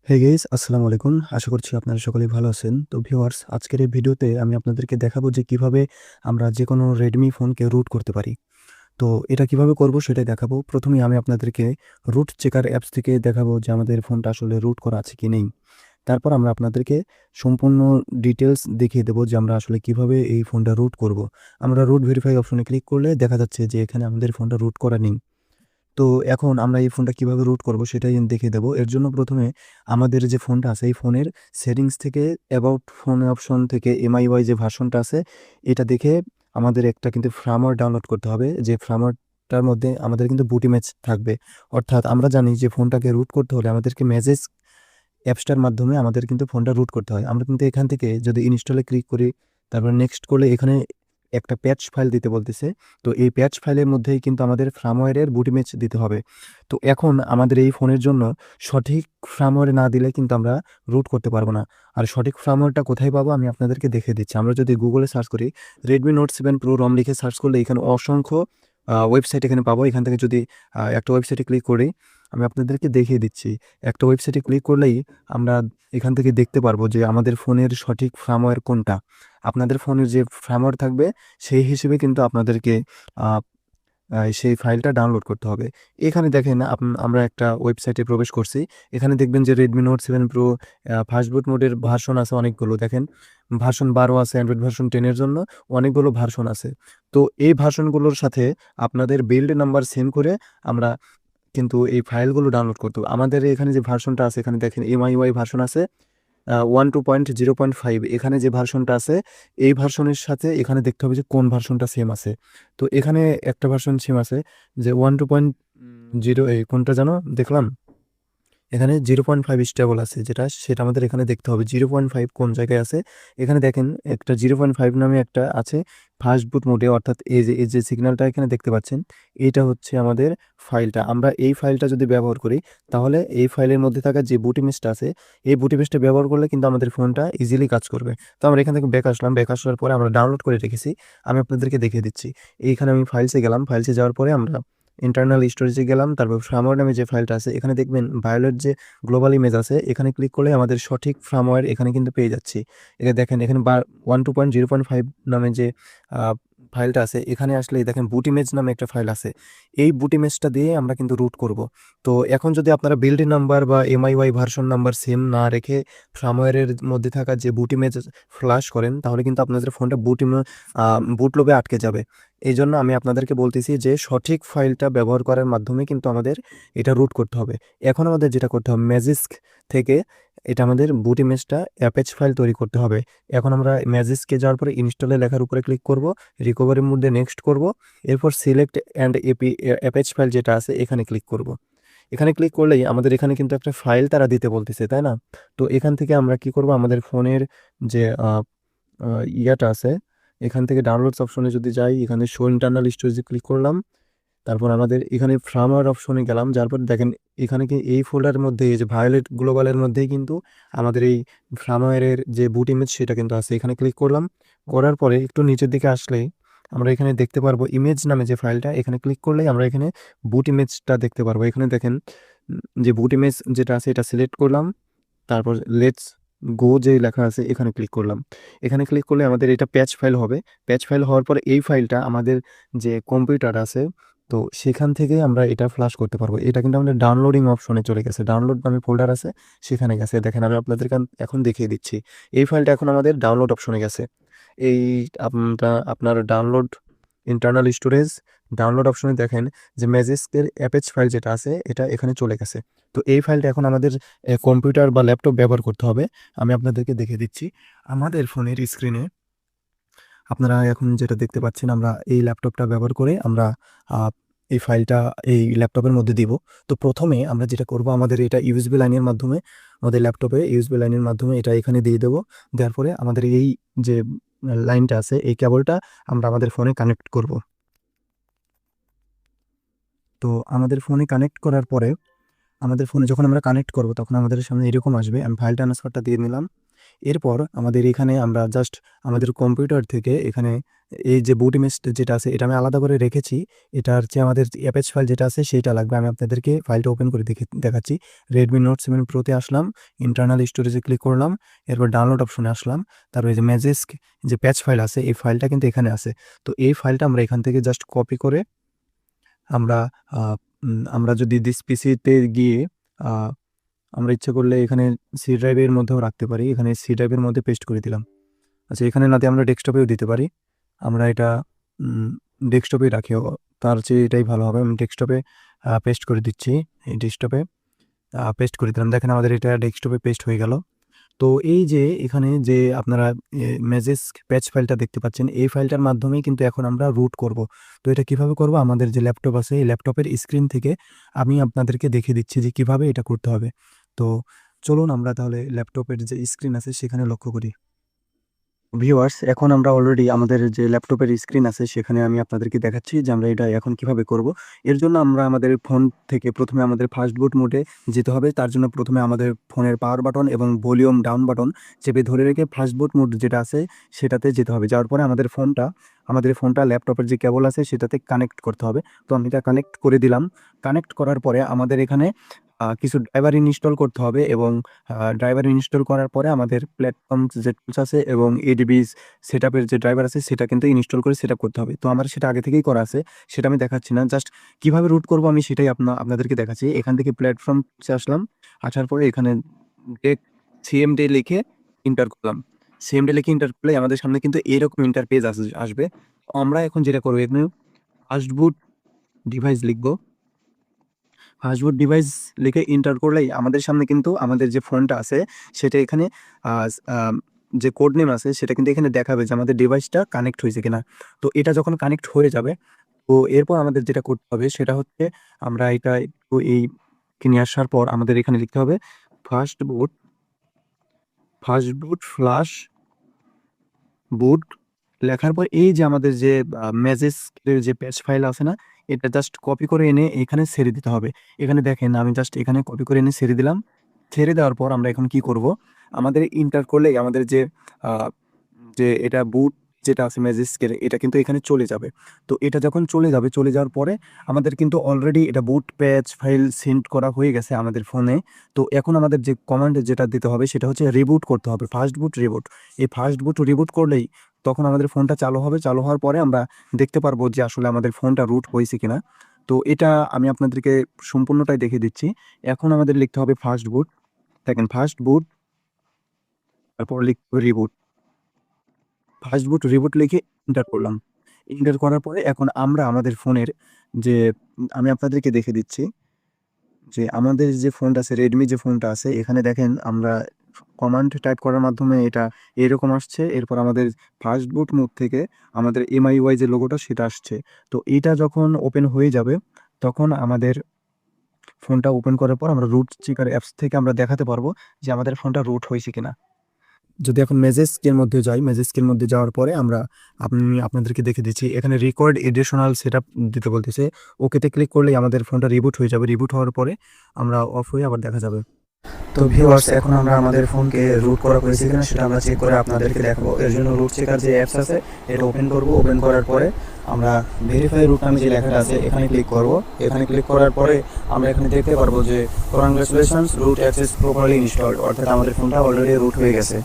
Hey guys, আসসালামু আলাইকুম। আশা করছি আপনারা সকলেই ভালো আছেন। তো ভিউয়ার্স, আজকের এই ভিডিওতে আমি আপনাদেরকে দেখাবো যে কিভাবে আমরা যেকোনো Redmi ফোনকে রুট করতে পারি। তো এটা কিভাবে করব সেটাই দেখাবো। প্রথমেই আমি আপনাদেরকে রুট চেকার অ্যাপস থেকে দেখাবো যে আমাদের ফোনটা আসলে রুট করা আছে কি নেই। তারপর আমরা আপনাদেরকে সম্পূর্ণ ডিটেইলস দেখিয়ে দেবো যে আমরা আসলে কিভাবে এই ফোনটা রুট করব। আমরা রুট ভেরিফাই অপশনে ক্লিক করলে দেখা যাচ্ছে যে এখানে আমাদের ফোনটা রুট করা নেই। তো এখন আমরা এই ফোনটা কিভাবে রুট করব সেটাই দেখিয়ে দেবো। এর জন্য প্রথমে আমাদের যে ফোনটা আছে এই ফোনের সেটিংস থেকে অ্যাবাউট ফোন অপশন থেকে MIUI যে ভার্সনটা আছে এটা দেখে আমাদের একটা কিন্তু ফার্মওয়্যার ডাউনলোড করতে হবে। যে ফার্মওয়্যারটার মধ্যে আমাদের কিন্তু বুট ইমেজ থাকবে। অর্থাৎ আমরা জানি যে ফোনটাকে রুট করতে হলে আমাদেরকে মেসেজ অ্যাপসটার মাধ্যমে আমাদের কিন্তু ফোনটা রুট করতে হয়। আমরা কিন্তু এখান থেকে যদি ইনস্টলে ক্লিক করি, তারপর নেক্সট করলে এখানে একটা প্যাচ ফাইল দিতে বলতেছে। তো এই প্যাচ ফাইলের মধ্যেই কিন্তু আমাদের ফার্মওয়্যারের বুট ইমেজ দিতে হবে। তো এখন আমাদের এই ফোনের জন্য সঠিক ফার্মওয়্যার না দিলে কিন্তু আমরা রুট করতে পারবো না। আর সঠিক ফার্মওয়্যারটা কোথায় পাবো আমি আপনাদেরকে দেখিয়ে দিচ্ছি। আমরা যদি গুগলে সার্চ করি Redmi Note 7 Pro ROM লিখে সার্চ করলে এখানে অসংখ্য ওয়েবসাইট এখানে পাবো। এখান থেকে যদি একটা ওয়েবসাইটে ক্লিক করি, আমি আপনাদেরকে দেখিয়ে দিচ্ছি। একটা ওয়েবসাইটে ক্লিক করলেই আমরা এখান থেকে দেখতে পারবো যে আমাদের ফোনের সঠিক ফার্মওয়্যার কোনটা। আপনাদের ফোনের যে ফার্মওয়্যার থাকবে সেই হিসেবে কিন্তু আপনাদেরকে আ সেই ফাইলটা ডাউনলোড করতে হবে। এখানে দেখেন আমরা একটা ওয়েবসাইটে প্রবেশ করছি। এখানে দেখবেন যে Redmi Note 7 Pro ফাস্ট বুট মোডের ভার্সন আছে অনেকগুলো। দেখেন ভার্সন 12 আছে, অ্যান্ড্রয়েড ভার্সন 10 এর জন্য অনেকগুলো ভার্সন আছে। তো এই ভার্সনগুলোর সাথে আপনাদের বিল্ড নাম্বার সেম করে আমরা কিন্তু এই ফাইলগুলো ডাউনলোড করতে হবে। আমাদের এখানে যে ভার্সনটা আছে এখানে দেখেন MIUI ভার্সন আছে 12.0.5। এখানে যে ভার্সনটা আছে এই ভার্সনের সাথে এখানে দেখতে হবে যে কোন ভার্সনটা সেম আছে। তো এখানে একটা ভার্সন সেম আছে যে 12.0, এই কোনটা যেন দেখলাম? এখানে 0.5 স্টেবল আছে সেটা আমাদের এখানে দেখতে হবে 0.5 কোন জায়গায় আছে। এখানে দেখেন একটা 0.5 নামে একটা আছে ফাস্ট বুট মোডে, অর্থাৎ এই যে সিগন্যালটা এখানে দেখতে পাচ্ছেন, এইটা হচ্ছে আমাদের ফাইলটা। আমরা এই ফাইলটা যদি ব্যবহার করি তাহলে এই ফাইলের মধ্যে থাকা যে বুট ইমেজটা আছে এই বুট ইমেজটা ব্যবহার করলে কিন্তু আমাদের ফোনটা ইজিলি কাজ করবে। তো আমরা এখান থেকে ব্যাক আসলাম, ব্যাক আসার পরে আমরা ডাউনলোড করে রেখেছি। আমি আপনাদেরকে দেখিয়ে দিচ্ছি। এইখানে আমি ফাইলসে গেলাম, ফাইলসে যাওয়ার পরে আমরা ইন্টারনাল স্টোরেজে গেলাম। তারপর ফার্মওয়্যার নামে যে ফাইলটা আছে এখানে দেখবেন ভায়োলেট যে গ্লোবাল ইমেজ আছে এখানে ক্লিক করলে আমাদের সঠিক ফার্মওয়্যার এখানে কিন্তু পেয়ে যাচ্ছি। এখানে দেখেন এখানে 12.0.5 নামে যে ফাইলটা আছে এখানে আসলে দেখেন বুট ইমেজ নামে একটা ফাইল আছে। এই বুট ইমেজটা দিয়ে আমরা কিন্তু রুট করব। তো এখন যদি আপনারা বিল্ড নাম্বার বা MIUI ভার্সন নাম্বার সেম না রেখে ফার্মওয়্যারের মধ্যে থাকা যে বুট ইমেজ ফ্ল্যাশ করেন তাহলে কিন্তু আপনাদের ফোনটা বুট লোপে আটকে যাবে। এই জন্য আমি আপনাদেরকে বলতেছি যে সঠিক ফাইলটা ব্যবহার করার মাধ্যমে কিন্তু আমাদের এটা রুট করতে হবে। এখন আমাদের যেটা করতে হবে ম্যাজিস্ক থেকে এটা আমাদের বুট ইমেজটা অ্যাপেচ ফাইল তৈরি করতে হবে। এখন আমরা ম্যাজিস্কে যাওয়ার পরে ইনস্টলে লেখার উপরে ক্লিক করব, রিকভারির মধ্যে নেক্সট করব, এরপর সিলেক্ট অ্যান্ড অ্যাপেচ ফাইল যেটা আছে এখানে ক্লিক করব। এখানে ক্লিক করলেই আমাদের এখানে কিন্তু একটা ফাইল তারা দিতে বলতেছে, তাই না? তো এখান থেকে আমরা কি করব, আমাদের ফোনের যে ইয়াটা আছে এখান থেকে ডাউনলোডস অপশনে যদি যাই, এখানে শো ইন্টারনাল স্টোরেজে ক্লিক করলাম। তারপর আমাদের এখানে ফার্মওয়্যার অপশনে গেলাম, যার পর দেখেন এখানে কি এই ফোল্ডারের মধ্যে এই যে ভায়োলেট গ্লোবালের মধ্যেই কিন্তু আমাদের এই ফার্মওয়্যারের যে বুট ইমেজ সেটা কিন্তু আছে। এখানে ক্লিক করলাম, করার পরে একটু নিচের দিকে আসলেই আমরা এখানে দেখতে পারবো ইমেজ নামে যে ফাইলটা, এখানে ক্লিক করলেই আমরা এখানে বুট ইমেজটা দেখতে পারবো। এখানে দেখেন যে বুট ইমেজ যেটা আছে এটা সিলেক্ট করলাম, তারপর লেটস গো যে লেখা আছে এখানে ক্লিক করলাম। এখানে ক্লিক করলে আমাদের এটা প্যাচ ফাইল হবে। প্যাচ ফাইল হওয়ার পরে এই ফাইলটা আমাদের যে কম্পিউটার আছে তো সেখান থেকে আমরা এটা ফ্লাশ করতে পারবো। এটা কিন্তু আমাদের ডাউনলোডিং অপশনে চলে গেছে, ডাউনলোড নামে ফোল্ডার আছে সেখানে গেছে। দেখেন আমি আপনাদেরকে এখন দেখিয়ে দিচ্ছি। এই ফাইলটা এখন আমাদের ডাউনলোড অপশনে গেছে। এই আপনার ডাউনলোড ইন্টারনাল স্টোরেজ ডাউনলোড অপশনে দেখেন যে ম্যাজিস্কের অ্যাপেচ ফাইল যেটা আছে এটা এখানে চলে গেছে। তো এই ফাইলটা এখন আমাদের কম্পিউটার বা ল্যাপটপ ব্যবহার করতে হবে। আমি আপনাদেরকে দেখিয়ে দিচ্ছি। আমাদের ফোনের স্ক্রিনে আপনারা এখন যেটা দেখতে পাচ্ছেন, আমরা এই ল্যাপটপটা ব্যবহার করে আমরা এই ফাইলটা এই ল্যাপটপের মধ্যে দিব। তো প্রথমে আমরা যেটা করব, আমাদের এটা ইউএসবি লাইনের মাধ্যমে আমাদের ল্যাপটপে ইউএসবি লাইনের মাধ্যমে এটা এখানে দিয়ে দেবো। দেওয়ার পরে আমাদের এই যে লাইনটা আছে এই কেবলটা আমরা আমাদের ফোনে কানেক্ট করব। তো আমাদের ফোনে কানেক্ট করার পরে আমাদের ফোনে যখন আমরা কানেক্ট করব তখন আমাদের সামনে এরকম আসবে। আমি ফাইল ট্রান্সফারটা দিয়ে নিলাম। এরপর আমাদের এখানে আমরা জাস্ট আমাদের কম্পিউটার থেকে এখানে এই যে বুট ইমেজ যেটা আছে এটা আমি আলাদা করে রেখেছি। এটার চেয়ে আমাদের অ্যাপেজ ফাইল যেটা আছে সেইটা লাগবে। আমি আপনাদেরকে ফাইলটা ওপেন করে দেখাচ্ছি। Redmi Note 7 Pro-তে আসলাম, ইন্টারনাল স্টোরেজে ক্লিক করলাম, এরপর ডাউনলোড অপশনে আসলাম। তারপর এই যে ম্যাজিস্ক যে প্যাচ ফাইল আছে এই ফাইলটা কিন্তু এখানে আছে। তো এই ফাইলটা আমরা এখান থেকে জাস্ট কপি করে আমরা আমরা যদি দিস পিসিতে গিয়ে আমরা ইচ্ছা করলে এখানে সি ড্রাইভের মধ্যেও রাখতে পারি। এখানে সি ড্রাইভের মধ্যে পেস্ট করে দিলাম। আচ্ছা, এখানে না দিয়ে আমরা ডেস্কটপেও দিতে পারি। আমরা এটা ডেস্কটপেই রাখি, তার চেয়ে এটাই ভালো হবে। আমি ডেস্কটপে পেস্ট করে দিচ্ছি। এই ডেস্কটপে পেস্ট করে দিলাম। দেখেন আমাদের এটা ডেস্কটপে পেস্ট হয়ে গেল। তো এই যে এখানে যে আপনারা ম্যাজিস্ক প্যাচ ফাইলটা দেখতে পাচ্ছেন, এই ফাইলটার মাধ্যমেই কিন্তু এখন আমরা রুট করব। তো এটা কিভাবে করব, আমাদের যে ল্যাপটপ আছে এই ল্যাপটপের স্ক্রিন থেকে আমি আপনাদেরকে দেখিয়ে দিচ্ছি যে কিভাবে এটা করতে হবে। তো চলুন আমরা তাহলে ল্যাপটপের যে স্ক্রিন আছে সেখানে লক্ষ্য করি। ভিউয়ার্স, এখন আমরা অলরেডি আমাদের যে ল্যাপটপের স্ক্রিন আছে সেখানে আমি আপনাদেরকে দেখাচ্ছি যে আমরা এটা এখন কিভাবে করব। এর জন্য আমরা আমাদের ফোন থেকে প্রথমে আমাদের ফার্স্ট বুট মোডে যেতে হবে। তার জন্য প্রথমে আমাদের ফোনের পাওয়ার বাটন এবং ভলিউম ডাউন বাটন চেপে ধরে রেখে ফার্স্ট বুট মোড যেটা আছে সেটাতে যেতে হবে। যাওয়ার পরে আমাদের ফোনটা ল্যাপটপের যে কেবল আছে সেটাতে কানেক্ট করতে হবে। তো আমি এটা কানেক্ট করে দিলাম। কানেক্ট করার পরে আমাদের এখানে কিছু ড্রাইভার ইনস্টল করতে হবে এবং ড্রাইভার ইনস্টল করার পরে আমাদের প্ল্যাটফর্ম যে টুলস আছে এবং এডিবি সেটআপের যে ড্রাইভার আছে সেটা কিন্তু ইনস্টল করে সেটআপ করতে হবে। তো আমার সেটা আগে থেকেই করা আছে, সেটা আমি দেখাচ্ছি না। জাস্ট কিভাবে রুট করব আমি সেটাই আপনাদেরকে দেখাচ্ছি। এখান থেকে প্ল্যাটফর্ম আসলাম, আসার পরে এখানে সিএমডি লিখে ইন্টার করলাম। সিএমডি লিখে ইন্টার করলে আমাদের সামনে কিন্তু এরকম ইন্টারপেজ আসবে। আমরা এখন যেটা করবো, এখানে ফার্স্ট বুট ডিভাইস লিখবো। ফাস্টবুট ডিভাইস লিখে ইন্টার করলেই আমাদের সামনে কিন্তু আমাদের যে ফোনটা আছে সেটা এখানে যে কোড নেম আছে সেটা কিন্তু এখানে দেখাবে যে আমাদের ডিভাইসটা কানেক্ট হয়েছে কিনা। তো এটা যখন কানেক্ট হয়ে যাবে, তো এরপর আমাদের যেটা করতে হবে সেটা হচ্ছে আমরা এটা একটু এই নিয়ে আসার পর আমাদের এখানে লিখতে হবে ফাস্টবুট ফ্লাশ বুট। লেখার পর এই যে আমাদের যে ম্যাজিস্কের যে প্যাচ ফাইল আছে না, এটা জাস্ট কপি করে এনে এখানে ছেড়ে দিতে হবে। এখানে দেখেন আমি জাস্ট এখানে কপি করে এনে ছেড়ে দিলাম। ছেড়ে দেওয়ার পর আমরা এখন কি করব, আমাদের ইন্টার করলেই আমাদের যে এটা বুট যেটা আছে ম্যাজিস্কের এটা কিন্তু এখানে চলে যাবে। তো এটা যখন চলে যাওয়ার পরে আমাদের কিন্তু অলরেডি এটা বুট প্যাচ ফাইল সেন্ড করা হয়ে গেছে আমাদের ফোনে। তো এখন আমাদের যে কমান্ড যেটা দিতে হবে সেটা হচ্ছে রিবুট করতে হবে, ফার্স্ট বুট রিবুট। এই ফার্স্ট বুট রিবুট করলেই তখন আমাদের ফোনটা চালু হবে। চালু হওয়ার পরে আমরা দেখতে পারবো যে আসলে আমাদের ফোনটা রুট হয়েছে কিনা। তো এটা আমি আপনাদেরকে সম্পূর্ণটাই দেখিয়ে দিচ্ছি। এখন আমাদের লিখতে হবে ফার্স্ট বুট। দেখেন ফার্স্ট বুট, তারপর লিখতে হবে রিবুট। ফার্স্ট বুট রিবুট লিখে এন্টার করলাম। এন্টার করার পরে এখন আমরা আমাদের ফোনের যে আমি আপনাদেরকে দেখে দিচ্ছি যে আমাদের যে ফোনটা আছে, রেডমি যে ফোনটা আছে, এখানে দেখেন আমরা কমান্ড টাইপ করার মাধ্যমে এটা এরকম আসছে। এরপর আমাদের ফার্স্ট বুট মোড থেকে আমাদের MIUI যে লোগোটা সেটা আসছে। তো এটা যখন ওপেন হয়ে যাবে তখন আমাদের ফোনটা ওপেন করার পর আমরা রুট চেকার অ্যাপস থেকে আমরা দেখাতে পারবো যে আমাদের ফোনটা রুট হয়েছে কিনা। যদি এখন ম্যাজিস্কের মধ্যে যাই, ম্যাজিস্কের মধ্যে যাওয়ার পরে আপনাদেরকে দেখে দিচ্ছি এখানে রেকর্ড এডিশনাল সেটআপ দিতে বলতেছে। ওকেতে ক্লিক করলেই আমাদের ফোনটা রিবুট হয়ে যাবে। রিবুট হওয়ার পরে আমরা অফ হয়ে আবার দেখা যাবে। তো ভিউয়ার্স, এখন আমরা আমাদের ফোনকে রুট করা হয়েছে কিনা সেটা আমরা চেক করে আপনাদেরকে দেখাবো। এর জন্য রুট চেকার যে অ্যাপস আছে এটা ওপেন করব। ওপেন করার পরে আমরা ভেরিফাই রুট নামে যে লেখাটা আছে এখানে ক্লিক করব। এখানে ক্লিক করার পরে আমরা এখানে দেখতে পারবো যে congratulations, root access properly installed, অর্থাৎ আমাদের ফোনটা অলরেডি রুট হয়ে গেছে।